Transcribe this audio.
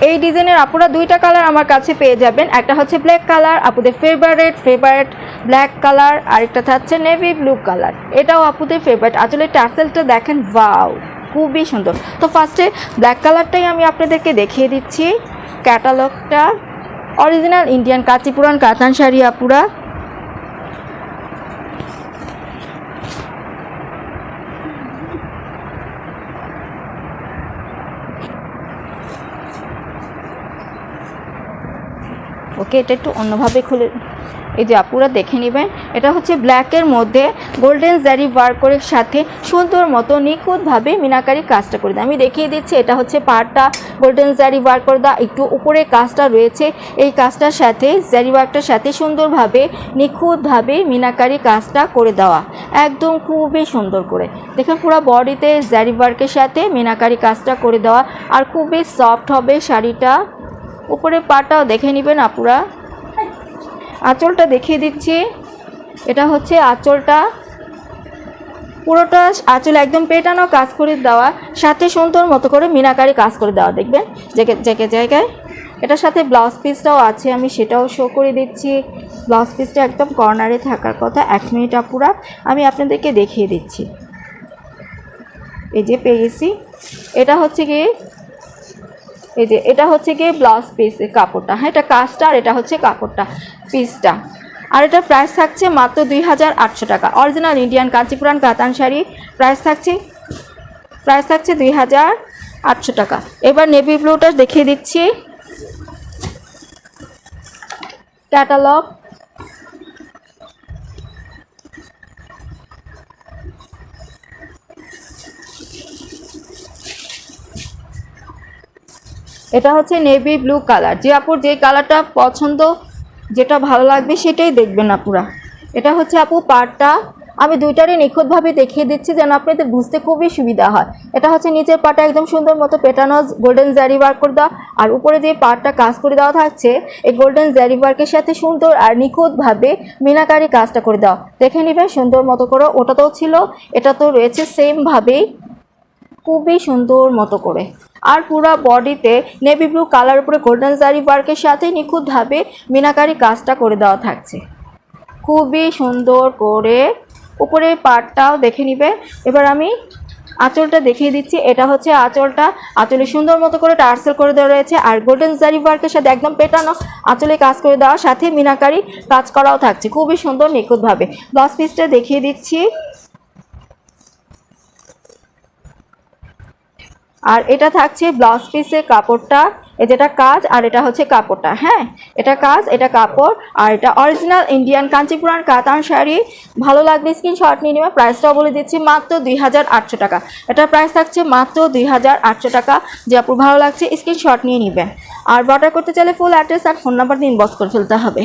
এই ডিজাইনের আপুরা দুইটা কালার আমার কাছে পেয়ে যাবেন। একটা হচ্ছে ব্ল্যাক কালার, আপুদের ফেভারিট ব্ল্যাক কালার, আরেকটা থাকছে নেভি ব্লু কালার, এটাও আপুদের ফেভারিট। আসলে টার্সেলটা দেখেন, ওয়াও, খুবই সুন্দর। তো ফার্স্টে ব্ল্যাক কালারটাই আমি আপনাদেরকে দেখিয়ে দিচ্ছি। ক্যাটালগটা অরিজিনাল ইন্ডিয়ান কাঁচিপুরান কাতান শাড়ি আপুরা। ওকে, এটা একটু অন্যভাবে খুলে, এই যে আপুরা দেখে নেবেন। এটা হচ্ছে ব্ল্যাকের মধ্যে গোল্ডেন জারি ওয়ার্কের সাথে সুন্দর মতো নিখুঁতভাবে মিনাকারি কাজটা করে দেয়। আমি দেখিয়ে দিচ্ছি, এটা হচ্ছে পাড়টা গোল্ডেন জারি ওয়ার্ক করে দেওয়া, একটু উপরে কাজটা রয়েছে, এই কাজটার সাথে জারি ওয়ার্কটার সাথে সুন্দরভাবে নিখুঁতভাবে মিনাকারি কাজটা করে দেওয়া, একদম খুবই সুন্দর করে। দেখেন পুরো বডিতে জারি ওয়ার্কের সাথে মিনাকারি কাজটা করে দেওয়া, আর খুবই সফট হবে শাড়িটা। উপরে পাটাও দেখে নেবেন আপুরা। আঁচলটা দেখিয়ে দিচ্ছি, এটা হচ্ছে আঁচলটা, পুরোটা আঁচল একদম পেটানো কাজ করে দেওয়া, সাথে সুন্দর মতো করে মিনাকারি কাজ করে দেওয়া, দেখবেন জায়গায়। এটার সাথে ব্লাউজ পিসটাও আছে, আমি সেটাও শো করে দিচ্ছি। ব্লাউজ পিসটা একদম কর্নারে থাকার কথা। 1 মিনিট আপুরা, আমি আপনাদেরকে দেখিয়ে দিচ্ছি। এই যে পেয়ে গেছি, এটা হচ্ছে কি, এই যে এটা হচ্ছে কি ব্লাউজ পিসের কাপড়টা, হ্যাঁ, এটা কাজটা, আর এটা হচ্ছে কাপড়টা, পিসটা। আর এটা প্রাইস থাকছে মাত্র 2800 টাকা। অরিজিনাল ইন্ডিয়ান কাঞ্চিপুরান কাতান শাড়ি, প্রাইস থাকছে 2800 টাকা। এবার নেভি ব্লুটা দেখিয়ে দিচ্ছি। ক্যাটালগ, এটা হচ্ছে নেভি ব্লু কালার। যে আপুর যে কালারটা পছন্দ, যেটা ভালো লাগবে সেটাই দেখবেন আপুরা। এটা হচ্ছে আপু পাড়টা, আমি দুইটারই নিখুঁতভাবে দেখিয়ে দিচ্ছি যেন আপনাদের বুঝতে খুবই সুবিধা হয়। এটা হচ্ছে নিচের পাটা একদম সুন্দর মতো পেটানো গোল্ডেন জারি ওয়ার্ক করে দেওয়া, আর উপরে যে পাড়টা কাজ করে দেওয়া থাকছে এই গোল্ডেন জারি ওয়ার্কের সাথে সুন্দর আর নিখুঁতভাবে মিনাকারি কাজটা করে দেওয়া, দেখে নেবেন সুন্দর মতো করে। ওটাতেও ছিল, এটা তো রয়েছে সেমভাবেই, খুবই সুন্দর মতো করে। আর পুরো বডিতে নেভি ব্লু কালার উপরে গোল্ডেন জারি ওয়ার্কের সাথে নিখুঁতভাবে মিনাকারি কাজটা করে দেওয়া থাকছে, খুবই সুন্দর করে। উপরে পাড়টাও দেখে নিবে। এবার আমি আঁচলটা দেখিয়ে দিচ্ছি। এটা হচ্ছে আঁচলটা, আঁচলে সুন্দর মতো করে টার্সেল করে দেওয়া রয়েছে, আর গোল্ডেন জারি ওয়ার্কের সাথে একদম পেটানো আঁচলে কাজ করে দেওয়া, সাথে মিনাকারি কাজ করাও থাকছে খুবই সুন্দর নিখুঁতভাবে। ব্লাউজ পিসটা দেখিয়ে দিচ্ছি। আর এটা থাকছে ব্লাউজ পিসের কাপড়টা, যেটা কাজ, আর এটা হচ্ছে কাপড়টা, হ্যাঁ, এটা কাজ, এটা কাপড়, আর এটা অরিজিনাল ইন্ডিয়ান কাঞ্চিপুরান কাতান শাড়ি। ভালো লাগলে স্ক্রিনশট নিয়ে নেবে। প্রাইসটাও বলে দিচ্ছি, মাত্র 2800 টাকা। এটার প্রাইস থাকছে মাত্র 2800 টাকা। যে আপুর ভালো লাগছে স্ক্রিনশট নিয়ে নেবেন। আর অর্ডার করতে চাইলে ফুল অ্যাড্রেস আর ফোন নাম্বার দিয়ে ইনবক্স করে ফেলতে হবে।